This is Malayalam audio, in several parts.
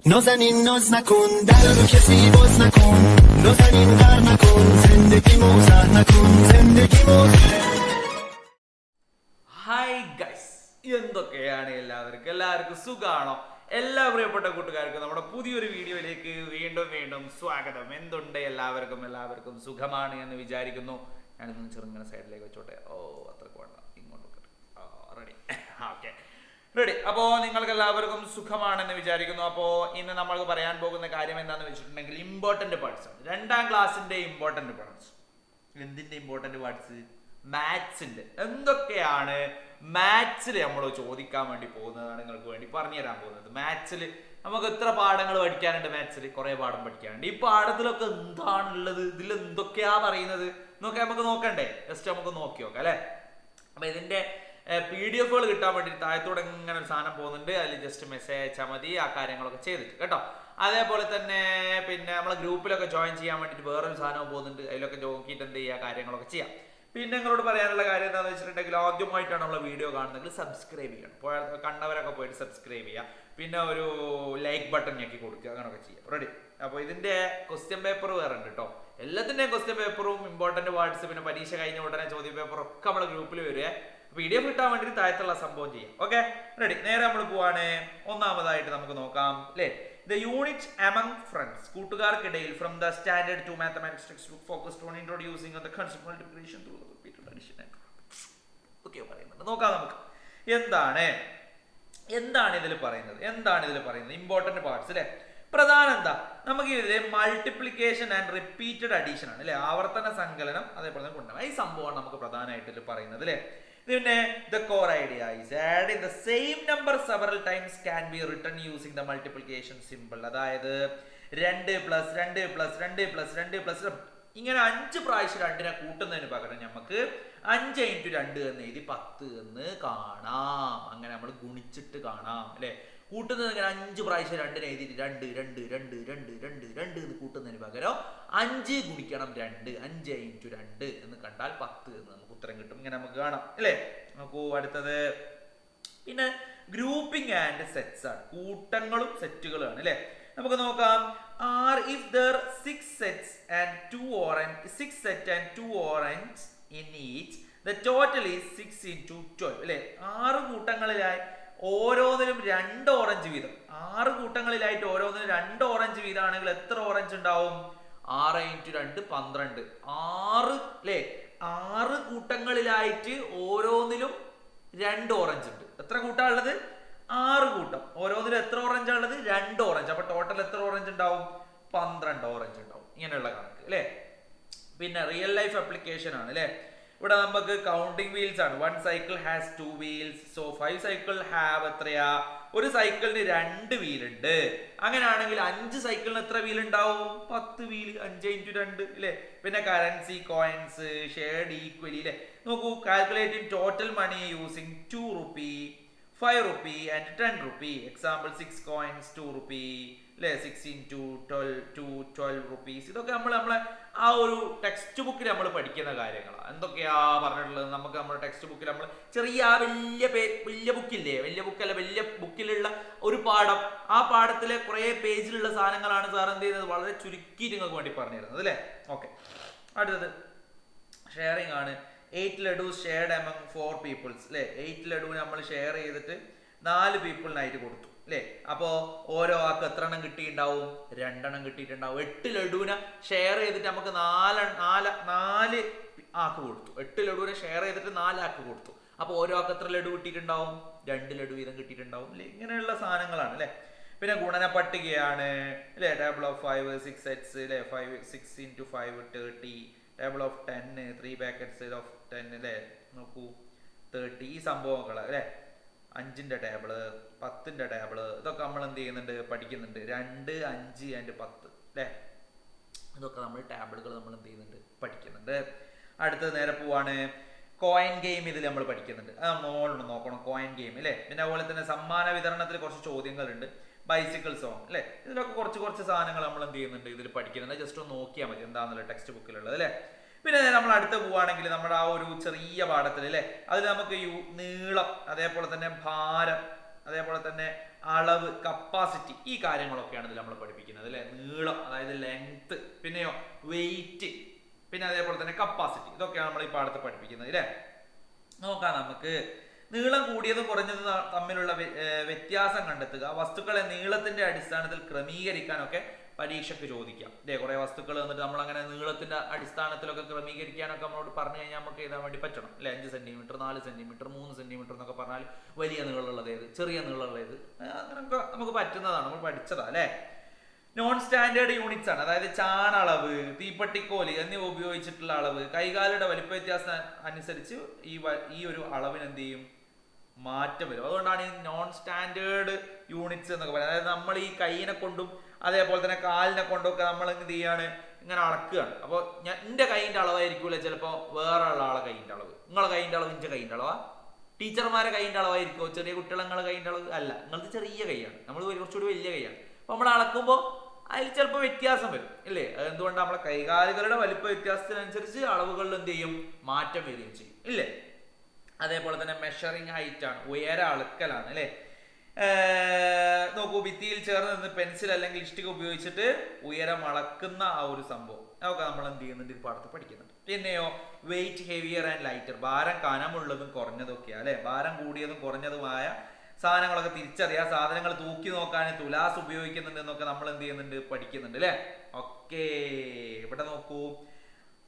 نازنین ناز نکن در رو کسی باز نکن نازنین غر نکن زندگی موزه نکن زندگی موزه ഹായ് ഗൈസ്, എന്തൊക്കെയാണ് എല്ലാവർക്കും സുഖാണോ? എല്ലാ പ്രിയപ്പെട്ട കൂട്ടുകാർക്കും നമ്മുടെ പുതിയൊരു വീഡിയോയിലേക്ക് വീണ്ടും സ്വാഗതം. എന്തുണ്ട് എല്ലാവർക്കും സുഖമാണ് എന്ന് വിചാരിക്കുന്നു. ഞാനിന്ന് ചെറുങ്ങനെ സൈഡിലേക്ക് വെച്ചോട്ടെ. അത്രക്ക് വേണ്ട, ഇങ്ങോട്ടൊക്കെ റെഡി. Okay, ready. അപ്പോൾ നിങ്ങൾക്ക് എല്ലാവർക്കും സുഖമാണെന്ന് വിചാരിക്കുന്നു. അപ്പോൾ ഇന്ന് നമ്മൾ പറയാൻ പോകുന്ന കാര്യം എന്താണെന്ന് വെച്ചിട്ടുണ്ടെങ്കിൽ ഇമ്പോർട്ടന്റ് പാർട്സ് ആണ്. 2ാം ക്ലാസ്സിന്റെ ഇമ്പോർട്ടന്റ് പാർട്സ്. എന്തിന്റെ ഇമ്പോർട്ടന്റ് പാർട്സ്? മാത്സിന്റെ. എന്തൊക്കെയാണ് മാത്സിൽ നമ്മൾ ചോദിക്കാൻ വേണ്ടി പോകുന്നതാണ് നിങ്ങൾക്ക് വേണ്ടി പറഞ്ഞു തരാൻ പോകുന്നത്. മാത്സിൽ നമുക്ക് എത്ര പാഠങ്ങൾ പഠിക്കാനുണ്ട്? മാത്സിൽ കുറെ പാഠം പഠിക്കാനുണ്ട്. ഈ പാഠത്തിലൊക്കെ എന്താണുള്ളത്, ഇതിൽ എന്തൊക്കെയാ പറയുന്നത് എന്നൊക്കെ നമുക്ക് നോക്കണ്ടേ? ജസ്റ്റ് നമുക്ക് നോക്കി നോക്കാം അല്ലെ. അപ്പൊ ഇതിന്റെ PDF കിട്ടാൻ വേണ്ടി താഴത്തോടെ ഇങ്ങനെ ഒരു സാധനം പോകുന്നുണ്ട്. അതിൽ ജസ്റ്റ് മെസ്സേജ് അയച്ചാൽ മതി ആ കാര്യങ്ങളൊക്കെ ചെയ്തിട്ട് കേട്ടോ. അതേപോലെ തന്നെ പിന്നെ നമ്മളെ ഗ്രൂപ്പിലൊക്കെ ജോയിൻ ചെയ്യാൻ വേണ്ടിയിട്ട് വേറൊരു സാധനവും പോകുന്നുണ്ട്. അതിലൊക്കെ നോക്കിയിട്ട് എന്ത് ചെയ്യുക, കാര്യങ്ങളൊക്കെ ചെയ്യാം. പിന്നെ നിങ്ങളോട് പറയാനുള്ള കാര്യം എന്താണെന്ന് വെച്ചിട്ടുണ്ടെങ്കിൽ, ആദ്യമായിട്ടാണ് നമ്മളെ വീഡിയോ കാണുന്നതെങ്കിൽ സബ്സ്ക്രൈബ് ചെയ്യണം. കണ്ടവരൊക്കെ പോയിട്ട് സബ്സ്ക്രൈബ് ചെയ്യുക. പിന്നെ ഒരു ലൈക്ക് ബട്ടൺ ഞെക്കി കൊടുക്കുക, അങ്ങനെയൊക്കെ ചെയ്യാം. റെഡി. അപ്പോൾ ഇതിന്റെ ക്വസ്റ്റ്യൻ പേപ്പർ വേറെ ഉണ്ട് കേട്ടോ. എല്ലാത്തിന്റെയും ക്വസ്റ്റ്യൻ പേപ്പറും ഇമ്പോർട്ടന്റ് വേർഡ്സ് പിന്നെ പരീക്ഷ കഴിഞ്ഞ ഉടനെ ചോദ്യ പേപ്പറും ഒക്കെ നമ്മളെ ഗ്രൂപ്പിൽ വരിക. PDF കിട്ടാൻ വേണ്ടി താഴത്തുള്ള സംഭവം ചെയ്യാം. Okay, ready. നേരെ നമ്മൾ പോവാണ്. ഒന്നാമതായിട്ട് നമുക്ക് നോക്കാം അല്ലേ. The unit among friends, കൂട്ടുകാർക്കിടയിൽ from the standard 2 mathematics textbook focused on introducing the concept of multiplication through repeated addition and ഒക്കെ പറയുന്നുണ്ട്. നോക്കാം നമുക്ക് എന്താണ് ഇതിൽ പറയുന്നത്. ഇമ്പോർട്ടന്റ് പാർട്സ് അല്ലെ. പ്രധാനം എന്താ? നമുക്ക് ഇതിലെ മൾട്ടിപ്ലിക്കേഷൻ ആൻഡ് റിപ്പീറ്റഡ് അഡീഷൻ ആണ് അല്ലെ. ആവർത്തന സങ്കലനം അതേപോലെ തന്നെ ഗുണനം. ഈ സംഭവമാണ് നമുക്ക് പ്രധാനമായിട്ട് പറയുന്നത് അല്ലെ. പിന്നെ the core idea is adding the same number several times can be written using the multiplication symbol. അതായത് 2+2+2+2 ഇങ്ങനെ 5 പ്രാവശ്യം 2നെ കൂട്ടുന്നതിന് പകരം നമുക്ക് 5 × 2 എന്ന് എഴുതി 10 എന്ന് കാണാം. അങ്ങനെ നമ്മൾ ഗുണിച്ചിട്ട് കാണാം അല്ലെ. കൂട്ടുന്നത് ഇങ്ങനെ 5 പ്രാവശ്യം 2നെ എഴുതിയിട്ട് 2 എന്ന് കൂട്ടുന്നതിന് പകരം 5 ഗുണിക്കണം 2, 5 × 2 എന്ന് കണ്ടാൽ 10 എന്ന് നമുക്ക് ഉത്തരം കിട്ടും. ഇങ്ങനെ നമുക്ക് കാണാം അല്ലേ. നോക്കൂ അടുത്തത്. പിന്നെ ഗ്രൂപ്പിംഗ് ആൻഡ് സെറ്റ്സ് ആണ്. കൂട്ടങ്ങളും സെറ്റുകളാണ് അല്ലെ. നമുക്ക് നോക്കാം. if there 6 sets and 2 orange in each, the total is 6 × 12 അല്ലെ. 6 കൂട്ടങ്ങളിലായി ഓരോന്നിലും 2 ഓറഞ്ച് വീതം. 6 കൂട്ടങ്ങളിലായിട്ട് ഓരോന്നിനും 2 ഓറഞ്ച് വീതം ആണെങ്കിൽ എത്ര ഓറഞ്ച് ഉണ്ടാവും? 6 × 2 12. 6 അല്ലേ. 6 കൂട്ടങ്ങളിലായിട്ട് ഓരോന്നിലും 2 ഓറഞ്ച് ഉണ്ട്. എത്ര കൂട്ടാ ഉള്ളത്? 6 കൂട്ടം. ഓരോന്നിലും എത്ര ഓറഞ്ച് ഉള്ളത്? 2 ഓറഞ്ച്. അപ്പൊ ടോട്ടൽ എത്ര ഓറഞ്ച് ഉണ്ടാവും? 12 ഓറഞ്ച് ഉണ്ടാവും. ഇങ്ങനെയുള്ള കണക്ക് അല്ലെ. പിന്നെ റിയൽ ലൈഫ് ആപ്ലിക്കേഷൻ ആണ് അല്ലെ. ഇവിടെ നമുക്ക് കൗണ്ടിങ് വീൽസ് ആണ്. 1 cycle has 2 wheels. So 5 cycle have എത്രയാ? ഒരു സൈക്കിളിന് 2 വീൽ ഉണ്ട്. അങ്ങനെയാണെങ്കിൽ 5 സൈക്കിളിന് എത്ര വീൽ ഉണ്ടാവും? 10 വീൽ. 5 × 2 അല്ലെ. പിന്നെ കറൻസി, കോയിൻസ് ഷെയർഡ് ഈക്വലി അല്ലെ. നോക്കൂ. Calculating total money using 2 rupee, 5 rupee and 10 rupee. Example 6 coins 2 rupee അല്ലെ. 6 × 12 rupees. ഇതൊക്കെ നമ്മളെ ആ ഒരു ടെക്സ്റ്റ് ബുക്കിൽ നമ്മൾ പഠിക്കുന്ന കാര്യങ്ങളാണ്. എന്തൊക്കെയാ പറഞ്ഞിട്ടുള്ളത്? നമുക്ക് നമ്മുടെ ടെക്സ്റ്റ് ബുക്കിൽ നമ്മൾ ചെറിയ വലിയ ബുക്കില്ലേ, വലിയ ബുക്കിലുള്ള ഒരു പാഠം, ആ പാഠത്തിലെ കുറെ പേജിലുള്ള സാധനങ്ങളാണ് സാർ എന്ത് ചെയ്യുന്നത് വളരെ ചുരുക്കിയിട്ട് നിങ്ങൾക്ക് വേണ്ടി പറഞ്ഞു തരുന്നത് അല്ലേ. ഓക്കെ, അടുത്തത് ഷെയറിംഗ് ആണ്. 8 laddus shared among 4 people അല്ലെ. 8 ലഡു നമ്മൾ ഷെയർ ചെയ്തിട്ട് 4 പീപ്പിളിനായിട്ട് കൊടുത്തു അല്ലെ. അപ്പോ ഓരോ ആൾക്ക് എത്ര എണ്ണം കിട്ടിയിട്ടുണ്ടാവും? 2 എണ്ണം കിട്ടിയിട്ടുണ്ടാവും. 8 ലഡുവിനെ ഷെയർ ചെയ്തിട്ട് നമുക്ക് 4 ആൾക്ക് കൊടുത്തു. 8 ലഡുവിനെ ഷെയർ ചെയ്തിട്ട് 4 ആൾക്ക് കൊടുത്തു. അപ്പൊ ഓരോ ആൾക്ക് എത്ര ലഡു കിട്ടിയിട്ടുണ്ടാവും? 2 ലഡു വീതം കിട്ടിയിട്ടുണ്ടാവും അല്ലെ. ഇങ്ങനെയുള്ള സാധനങ്ങളാണ് അല്ലെ. പിന്നെ ഗുണന പട്ടികയാണ് അല്ലെ. ടേബിൾ ഓഫ് 5 6 sets അല്ലെ. 6 × 5 30. ടേബിൾ ഓഫ് 10 3 brackets of 10 അല്ലെ. നോക്കൂ 30. ഈ സംഭവങ്ങൾ അല്ലെ. 5ന്റെ ടേബിള്, 10ന്റെ ടേബിള്, ഇതൊക്കെ നമ്മൾ എന്ത് ചെയ്യുന്നുണ്ട്? പഠിക്കുന്നുണ്ട്. 2 5 and 10 അല്ലെ. ഇതൊക്കെ നമ്മൾ ടേബിളുകൾ നമ്മൾ എന്ത് ചെയ്യുന്നുണ്ട്? പഠിക്കുന്നുണ്ട്. അടുത്തത് നേരെ പോവാണ്. കോയിൻ ഗെയിം ഇതിൽ നമ്മൾ പഠിക്കുന്നുണ്ട്. അത് നോക്കണം. കോയിൻ ഗെയിം അല്ലെ. പിന്നെ അതുപോലെ തന്നെ സമ്മാന വിതരണത്തിൽ കുറച്ച് ചോദ്യങ്ങളുണ്ട്. ബൈസിക്കിൾ സോങ് അല്ലെ. ഇതിലൊക്കെ കുറച്ച് സാധനങ്ങൾ നമ്മൾ എന്ത് ചെയ്യുന്നുണ്ട്? ഇതിൽ പഠിക്കുന്നുണ്ട്. ജസ്റ്റ് ഒന്ന് നോക്കിയാൽ മതി എന്താണെന്നുള്ള ടെക്സ്റ്റ് ബുക്കിലുള്ളത് അല്ലെ. പിന്നെ നമ്മൾ അടുത്ത് പോവുകയാണെങ്കിൽ നമ്മുടെ ആ ഒരു ചെറിയ പാഠത്തിൽ അല്ലെ, അതിൽ നമുക്ക് നീളം, അതേപോലെ തന്നെ ഭാരം, അതേപോലെ തന്നെ അളവ്, കപ്പാസിറ്റി, ഈ കാര്യങ്ങളൊക്കെയാണ് ഇതിൽ നമ്മൾ പഠിപ്പിക്കുന്നത് അല്ലെ. നീളം, അതായത് ലെങ്ത്, പിന്നെയോ വെയിറ്റ്, പിന്നെ അതേപോലെ തന്നെ കപ്പാസിറ്റി, ഇതൊക്കെയാണ് നമ്മൾ ഈ പാഠത്ത് പഠിപ്പിക്കുന്നത് അല്ലേ. നോക്കാം നമുക്ക്. നീളം കൂടിയതും കുറഞ്ഞതും തമ്മിലുള്ള വ്യത്യാസം കണ്ടെത്തുക. വസ്തുക്കളെ നീളത്തിന്റെ അടിസ്ഥാനത്തിൽ ക്രമീകരിക്കാനൊക്കെ പരീക്ഷയ്ക്ക് ചോദിക്കാം അല്ലേ. കുറെ വസ്തുക്കൾ വന്നിട്ട് നമ്മൾ അങ്ങനെ നീളത്തിന്റെ അടിസ്ഥാനത്തിലൊക്കെ ക്രമീകരിക്കാനൊക്കെ നമ്മളോട് പറഞ്ഞു കഴിഞ്ഞാൽ നമുക്ക് എഴുതാൻ വേണ്ടി പറ്റണം അല്ലെ. 5 സെന്റിമീറ്റർ, 4 സെന്റിമീറ്റർ, 3 സെന്റിമീറ്റർ എന്നൊക്കെ പറഞ്ഞാൽ വലിയ നീളമുള്ളത് ഏത്, ചെറിയ നീളമുള്ളത് ഏത്, അങ്ങനെയൊക്കെ നമുക്ക് പറ്റുന്നതാണ്, നമ്മൾ പഠിച്ചതാ അല്ലെ. നോൺ സ്റ്റാൻഡേർഡ് യൂണിറ്റ്സ് ആണ്, അതായത് ചാണളവ്, തീപ്പട്ടിക്കോല് എന്നിവ ഉപയോഗിച്ചിട്ടുള്ള അളവ്. കൈകാലുടെ വലിപ്പ വ്യത്യാസം അനുസരിച്ച് ഈ ഒരു അളവിന് എന്ത് ചെയ്യും, മാറ്റം വരും. അതുകൊണ്ടാണ് ഈ നോൺ സ്റ്റാൻഡേർഡ് യൂണിറ്റ്സ് എന്നൊക്കെ പറയുന്നത്. അതായത് നമ്മൾ ഈ കൈയിനെ കൊണ്ടും അതേപോലെ തന്നെ കാലിനെ കൊണ്ടും ഒക്കെ നമ്മൾ എന്ത് ചെയ്യാണ്, ഇങ്ങനെ അളക്കുകയാണ്. അപ്പോൾ എൻ്റെ കൈയിൻ്റെ അളവായിരിക്കൂല ചിലപ്പോൾ വേറെ ഉള്ള ആളെ കൈയിൻ്റെ അളവ്. നിങ്ങളെ കൈയിൻ്റെ അളവ് എൻ്റെ കൈയിൻ്റെ അളവാ, ടീച്ചർമാരെ കൈയിൻ്റെ അളവായിരിക്കുമോ, ചെറിയ കുട്ടികളെ നിങ്ങളെ കൈയിൻ്റെ അളവ് അല്ല, നിങ്ങളത് ചെറിയ കൈയാണ്, നമ്മൾ കുറച്ചുകൂടി വലിയ കൈയാണ്. അപ്പോൾ നമ്മൾ അളക്കുമ്പോൾ അതിൽ ചിലപ്പോൾ വ്യത്യാസം വരും ഇല്ലേ. എന്തുകൊണ്ട് നമ്മളെ കൈകാലുകളുടെ വലിപ്പ വ്യത്യാസത്തിനനുസരിച്ച് അളവുകളിൽ എന്ത് ചെയ്യും, മാറ്റം വരികയും ചെയ്യും ഇല്ലേ. അതേപോലെ തന്നെ മെഷറിങ് ഹൈറ്റ് ആണ്, ഉയര അളക്കലാണ് അല്ലേ. നോക്കൂ, ഭിത്തിയിൽ ചേർന്ന് നിന്ന് പെൻസിൽ അല്ലെങ്കിൽ ഇഷ്ടിക ഉപയോഗിച്ചിട്ട് ഉയരം അളക്കുന്ന ആ ഒരു സംഭവം അതൊക്കെ നമ്മൾ എന്ത് ചെയ്യുന്നുണ്ട്, ഈ പാഠത്ത് പഠിക്കുന്നുണ്ട്. പിന്നെയോ വെയിറ്റ്, ഹെവിയർ ആൻഡ് ലൈറ്റർ, ഭാരം കനമുള്ളതും കുറഞ്ഞതൊക്കെയാണ് അല്ലെ. ഭാരം കൂടിയതും കുറഞ്ഞതുമായ സാധനങ്ങളൊക്കെ തിരിച്ചറിയാം. സാധനങ്ങൾ തൂക്കി നോക്കാൻ തുലാസ് ഉപയോഗിക്കുന്നുണ്ട് എന്നൊക്കെ നമ്മൾ എന്ത് ചെയ്യുന്നുണ്ട്, പഠിക്കുന്നുണ്ട് അല്ലെ. ഓക്കെ, ഇവിടെ നോക്കൂ.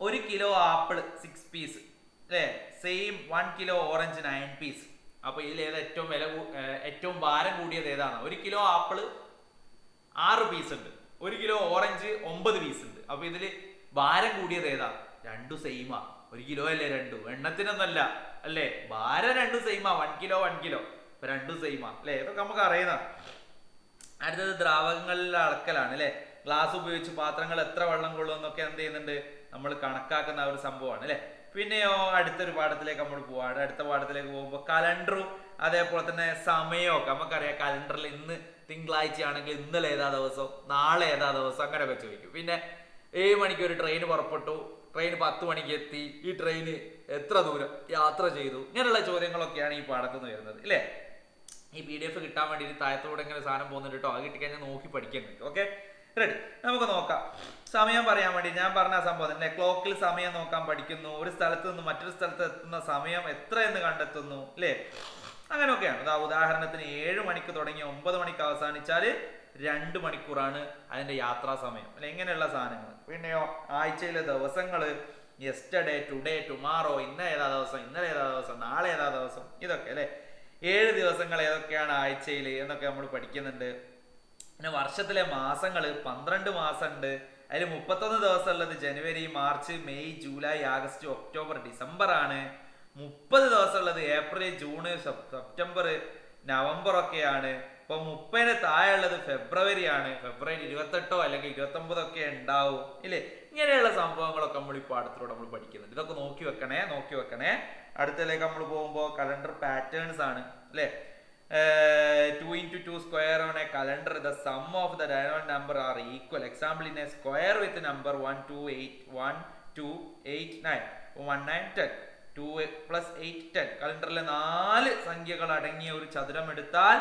1 കിലോ ആപ്പിൾ 6 പീസ് അല്ലെ. Same 1 kilo orange 9 piece. അപ്പൊ ഇതിൽ ഏതാ ഏറ്റവും ഭാരം കൂടിയത് ഏതാണ്? 1 കിലോ ആപ്പിള് 6 പീസ് ഉണ്ട്, 1 കിലോ ഓറഞ്ച് 9 പീസ് ഉണ്ട്. അപ്പൊ ഇതില് ഭാരം കൂടിയത് ഏതാ? രണ്ടും സെയിമാ. 1 കിലോ അല്ലേ, രണ്ടും എണ്ണത്തിനൊന്നല്ല അല്ലേ. ഭാരം രണ്ടും സെയിമാ, 1 കിലോ 1 കിലോ, രണ്ടും സെയിമാ അല്ലെ. ഇതൊക്കെ നമുക്ക് അറിയുന്ന. അടുത്തത് ദ്രാവകങ്ങളിലെ അളക്കലാണ് അല്ലെ. ഗ്ലാസ് ഉപയോഗിച്ച് പാത്രങ്ങൾ എത്ര വെള്ളം കൊള്ളും എന്നൊക്കെ എന്ത് ചെയ്യുന്നുണ്ട്, നമ്മൾ കണക്കാക്കുന്ന ഒരു സംഭവമാണ് അല്ലെ. പിന്നെയോ അടുത്തൊരു പാഠത്തിലേക്ക് നമ്മൾ പോവാണ്. അടുത്ത പാഠത്തിലേക്ക് പോകുമ്പോൾ കലണ്ടറും അതേപോലെ തന്നെ സമയമൊക്കെ നമുക്കറിയാം. കലണ്ടറിൽ ഇന്ന് തിങ്കളാഴ്ച ആണെങ്കിൽ ഇന്നലെ ഏതാ ദിവസം, നാളെ ഏതാ ദിവസം, അങ്ങനെയൊക്കെ ചോദിക്കും. പിന്നെ 7 മണിക്ക് ഒരു ട്രെയിൻ പുറപ്പെട്ടു, ട്രെയിൻ 10 മണിക്ക് എത്തി, ഈ ട്രെയിന് എത്ര ദൂരം യാത്ര ചെയ്തു, ഇങ്ങനെയുള്ള ചോദ്യങ്ങളൊക്കെയാണ് ഈ പാഠത്തുനിന്ന് വരുന്നത് അല്ലേ. ഈ PDF കിട്ടാൻ വേണ്ടിയിട്ട് താഴത്തോടെ ഇങ്ങനെ സാധനം പോകുന്നുണ്ട് കേട്ടോ. അത് കിട്ടിക്കഴിഞ്ഞാൽ നോക്കി പഠിക്കാൻ പറ്റും. Okay, ready. നമുക്ക് നോക്കാം. സമയം പറയാൻ വേണ്ടി ഞാൻ പറഞ്ഞ സംഭവം തന്നെ. ക്ലോക്കിൽ സമയം നോക്കാൻ പഠിക്കുന്നു. ഒരു സ്ഥലത്ത് നിന്ന് മറ്റൊരു സ്ഥലത്ത് എത്തുന്ന സമയം എത്ര എന്ന് കണ്ടെത്തുന്നു അല്ലേ. അങ്ങനെയൊക്കെയാണ്. ഉദാഹരണത്തിന് 7 മണിക്ക് തുടങ്ങി 9 മണിക്ക് അവസാനിച്ചാൽ 2 മണിക്കൂറാണ് അതിന്റെ യാത്രാ സമയം അല്ലെ. ഇങ്ങനെയുള്ള സാധനങ്ങൾ. പിന്നെയോ ആഴ്ചയിലെ ദിവസങ്ങള്, യെസ്റ്റർഡേ, ടുഡേ, ടുമാറോ, ഇന്ന ഏതാ ദിവസം, ഇന്നലെ ഏതാ ദിവസം, നാളെ ഏതാ ദിവസം, ഇതൊക്കെ അല്ലെ. 7 ദിവസങ്ങൾ ഏതൊക്കെയാണ് ആഴ്ചയിൽ എന്നൊക്കെ നമ്മൾ പഠിക്കുന്നുണ്ട്. പിന്നെ വർഷത്തിലെ മാസങ്ങൾ 12 മാസം ഉണ്ട്. അതിൽ 31 ദിവസം ഉള്ളത് ജനുവരി, March, May, July, August, October, December ആണ്. 30 ദിവസം ഉള്ളത് ഏപ്രിൽ, ജൂണ്, സെപ്റ്റംബർ, നവംബർ ഒക്കെയാണ്. ഇപ്പൊ 30 താഴെ ഉള്ളത് ഫെബ്രുവരി ആണ്. ഫെബ്രുവരി 28 അല്ലെങ്കിൽ 29 ഒക്കെ ഉണ്ടാവും ഇല്ലേ. ഇങ്ങനെയുള്ള സംഭവങ്ങളൊക്കെ നമ്മൾ ഈ പാഠത്തിലൂടെ നമ്മൾ പഠിക്കുന്നുണ്ട്. ഇതൊക്കെ നോക്കി വെക്കണേ. അടുത്തതിലേക്ക് നമ്മൾ പോകുമ്പോൾ കലണ്ടർ പാറ്റേൺസ് ആണ് അല്ലെ. 2 into 2 square on a calendar, the sum of the diagonal number are equal. Example, in a square with number 1 2 8 1 2 8 9 1 9 10 2 plus 8 10. കലണ്ടറിലെ 4 സംഖ്യകൾ അടങ്ങിയ ഒരു ചതുരം എടുത്താൽ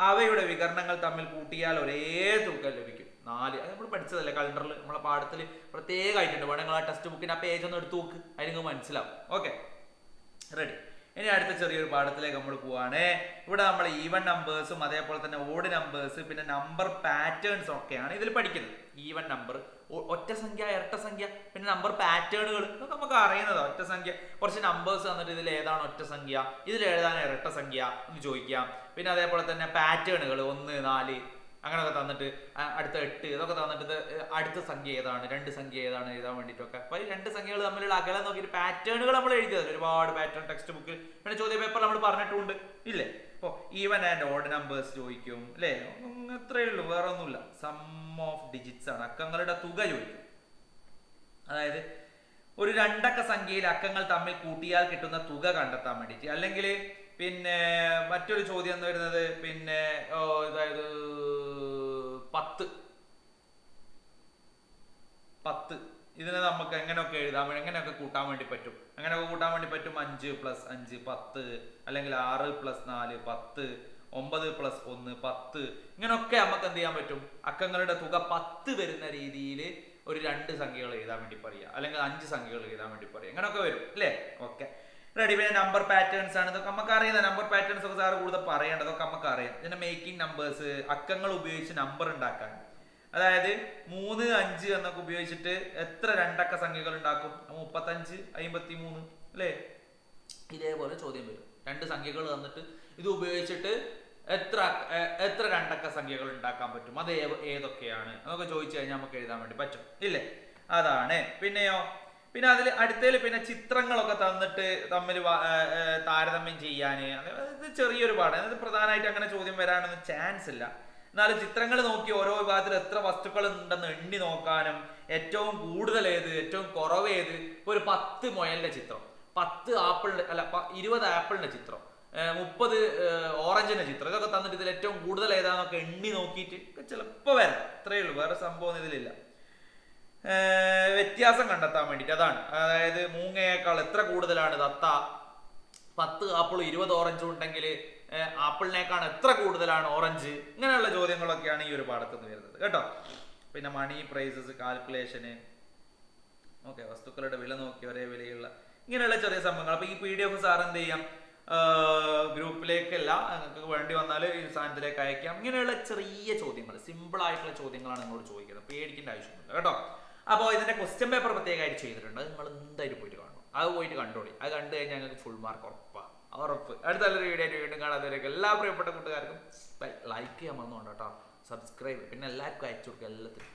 അവയുടെ വികരണങ്ങൾ തമ്മിൽ കൂട്ടിയാൽ ഒരേ തുക ലഭിക്കും. 4 അത് നമ്മൾ പഠിച്ചതല്ലേ കലണ്ടറിൽ. നമ്മളെ പാഠത്തിൽ പ്രത്യേകമായിട്ടുണ്ട്. വേണമെങ്കിൽ ആ ടെക്സ്റ്റ് ബുക്കിന്റെ ആ പേജ് ഒന്ന് എടുത്തു നോക്ക്, അതിൽ നിങ്ങൾക്ക് മനസ്സിലാവും. Okay, ready. ഇനി അടുത്ത ചെറിയൊരു പാഠത്തിലേക്ക് നമ്മൾ പോവാണ്. ഇവിടെ നമ്മൾ ഈവൻ നമ്പേഴ്സും അതേപോലെ തന്നെ ഓഡ് നമ്പേഴ്സ് പിന്നെ നമ്പർ പാറ്റേൺസ് ഒക്കെയാണ് ഇതിൽ പഠിക്കുന്നത്. ഈവൻ നമ്പർ, ഒറ്റ സംഖ്യ, ഇരട്ട സംഖ്യ, പിന്നെ നമ്പർ പാറ്റേണുകൾ, ഇതൊക്കെ നമുക്ക് അറിയുന്നതാണ്. ഒറ്റ സംഖ്യ, കുറച്ച് നമ്പേഴ്സ് തന്നിട്ട് ഇതിൽ ഏതാണ് ഒറ്റ സംഖ്യ, ഇതിൽ ഏതാണ് ഇരട്ട സംഖ്യ എന്ന് ചോദിക്കാം. പിന്നെ അതേപോലെ തന്നെ പാറ്റേണുകൾ 1 4 അങ്ങനെയൊക്കെ തന്നിട്ട് അടുത്ത 8 ഇതൊക്കെ തന്നിട്ട് അടുത്ത സംഖ്യ ഏതാണ്, 2 സംഖ്യ ഏതാണ് എഴുതാൻ വേണ്ടിയിട്ടൊക്കെ. അപ്പൊ ഈ 2 സംഖ്യകൾ തമ്മിലുള്ള അകലം നോക്കിയിട്ട് പാറ്റേണുകൾ നമ്മൾ എഴുതിയത് ഒരുപാട് പാറ്റേൺ ടെക്സ്റ്റ് ബുക്കിൽ പിന്നെ ചോദ്യ പേപ്പർ നമ്മൾ പറഞ്ഞിട്ടുണ്ട് ഇല്ലേ. അപ്പോൾ ഈവൻ ആൻഡ് ഓഡ് നമ്പേഴ്സ് ചോദിക്കും അല്ലേ. അത്രയേ ഉള്ളൂ, വേറെ ഒന്നുമില്ല. സം ഓഫ് ഡിജിറ്റ്സ് ആണ്, അക്കങ്ങളുടെ തുക ചോദിക്കും. അതായത് ഒരു 2 അക്ക സംഖ്യയിൽ അക്കങ്ങൾ തമ്മിൽ കൂട്ടിയാൽ കിട്ടുന്ന തുക കണ്ടെത്താൻ വേണ്ടിയിട്ട്. അല്ലെങ്കിൽ പിന്നെ മറ്റൊരു ചോദ്യം എന്ന് വരുന്നത് പിന്നെ അതായത് 10 ഇതിനെ നമുക്ക് എങ്ങനെയൊക്കെ എഴുതാൻ, എങ്ങനെയൊക്കെ കൂട്ടാൻ വേണ്ടി പറ്റും. 5 + 5 10, അല്ലെങ്കിൽ 6 + 4 10, 9 + 1 10. ഇങ്ങനൊക്കെ നമുക്ക് എന്ത് ചെയ്യാൻ പറ്റും? അക്കങ്ങളുടെ തുക 10 വരുന്ന രീതിയിൽ ഒരു 2 സംഖ്യകൾ എഴുതാൻ വേണ്ടി പറയുക, അല്ലെങ്കിൽ 5 സംഖ്യകൾ എഴുതാൻ വേണ്ടി പറയുക. ഇങ്ങനൊക്കെ വരും അല്ലേ? Okay, ready. പിന്നെ നമ്പർ പാറ്റേൺസ് ആണ്, ഇതൊക്കെ നമുക്ക് അറിയുന്ന നമ്പർ പാറ്റേൺസ് ഒക്കെ സാറ് കൂടുതൽ പറയേണ്ടതൊക്കെ നമുക്ക് അറിയാം. പിന്നെ മേക്കിംഗ് നമ്പേഴ്സ്, അക്കങ്ങൾ ഉപയോഗിച്ച് നമ്പർ ഉണ്ടാക്കാൻ, അതായത് 3, 5 എന്നൊക്കെ ഉപയോഗിച്ചിട്ട് എത്ര രണ്ടക്ക സംഖ്യകൾ ഉണ്ടാക്കും? 35, 53 അല്ലേ? ഇതേപോലെ ചോദ്യം വരും. 2 സംഖ്യകൾ തന്നിട്ട് ഇത് ഉപയോഗിച്ചിട്ട് എത്ര രണ്ടക്ക സംഖ്യകൾ ഉണ്ടാക്കാൻ പറ്റും, അത് ഏതൊക്കെയാണ് എന്നൊക്കെ ചോദിച്ചു കഴിഞ്ഞാൽ നമുക്ക് എഴുതാൻ വേണ്ടി പറ്റും ഇല്ലേ? അതാണ്. പിന്നെ അതിൽ അടുത്തതിൽ പിന്നെ ചിത്രങ്ങളൊക്കെ തന്നിട്ട് തമ്മിൽ താരതമ്യം ചെയ്യാൻ, ഇത് ചെറിയൊരു പാഠം. അത് പ്രധാനമായിട്ട് അങ്ങനെ ചോദ്യം വരാനൊന്നും ചാൻസ് ഇല്ല. എന്നാലും ചിത്രങ്ങൾ നോക്കി ഓരോ വിഭാഗത്തിൽ എത്ര വസ്തുക്കൾ ഉണ്ടെന്ന് എണ്ണി നോക്കാനും, ഏറ്റവും കൂടുതൽ ഏത്, ഏറ്റവും കുറവ് ഏത്. ഇപ്പോൾ ഒരു 10 മുയലിന്റെ ചിത്രം, 10 ആപ്പിളിന്റെ അല്ല 20 ആപ്പിളിന്റെ ചിത്രം, 30 ഓറഞ്ചിന്റെ ചിത്രം, ഇതൊക്കെ തന്നിട്ട് ഇതിൽ ഏറ്റവും കൂടുതൽ ഏതാന്നൊക്കെ എണ്ണി നോക്കിയിട്ട് ചിലപ്പോൾ വരാം. അത്രയേ ഉള്ളൂ, വേറെ സംഭവം ഇതിലില്ല. വ്യത്യാസം കണ്ടെത്താൻ വേണ്ടിയിട്ട് അതാണ്. അതായത് മൂങ്ങയേക്കാൾ എത്ര കൂടുതലാണ് തത്ത, 10 ആപ്പിളും 20 ഓറഞ്ചും ഉണ്ടെങ്കിൽ ആപ്പിളിനേക്കാൾ എത്ര കൂടുതലാണ് ഓറഞ്ച്. ഇങ്ങനെയുള്ള ചോദ്യങ്ങളൊക്കെയാണ് ഈ ഒരു പാഠത്ത് നിന്ന് വരുന്നത് കേട്ടോ. പിന്നെ മണി പ്രൈസസ് കാൽക്കുലേഷന്, ഓക്കെ, വസ്തുക്കളുടെ വില നോക്കി ഒരേ വിലയുള്ള ഇങ്ങനെയുള്ള ചെറിയ സംഭവങ്ങൾ. അപ്പോൾ ഈ PDF സാർ എന്ത് ചെയ്യാം, ഗ്രൂപ്പിലേക്കല്ല, നിങ്ങൾക്ക് വേണ്ടി വന്നാൽ ഈ സാധനത്തിലേക്ക് അയക്കാം. ഇങ്ങനെയുള്ള ചെറിയ ചോദ്യങ്ങൾ, സിമ്പിൾ ആയിട്ടുള്ള ചോദ്യങ്ങളാണ് നിങ്ങളോട് ചോദിക്കുന്നത്, പേടിക്കേണ്ട ആവശ്യമൊന്നുമില്ല കേട്ടോ. അപ്പോൾ ഇതിന്റെ ക്വസ്റ്റ്യൻ പേപ്പർ പ്രത്യേകമായിട്ട് ചെയ്തിട്ടുണ്ട്, അത് നിങ്ങൾ എന്തായാലും പോയിട്ട് കാണും. അത് പോയിട്ട് കണ്ടോളി, അത് കണ്ടു കഴിഞ്ഞാൽ ഞങ്ങൾക്ക് ഫുൾ മാർക്ക് ഉറപ്പാണ്, ഉറപ്പ്. അടുത്ത നല്ലൊരു വീഡിയോ ആയിട്ട് വീണ്ടും കാണാത്തവരേക്ക് എല്ലാ പ്രിയപ്പെട്ട കൂട്ടുകാർക്കും ലൈക്ക് ചെയ്യാൻ വന്നുകൊണ്ട് കേട്ടോ, സബ്സ്ക്രൈബ്, പിന്നെ എല്ലാവർക്കും അയച്ചു കൊടുക്കുക എല്ലാത്തിനും.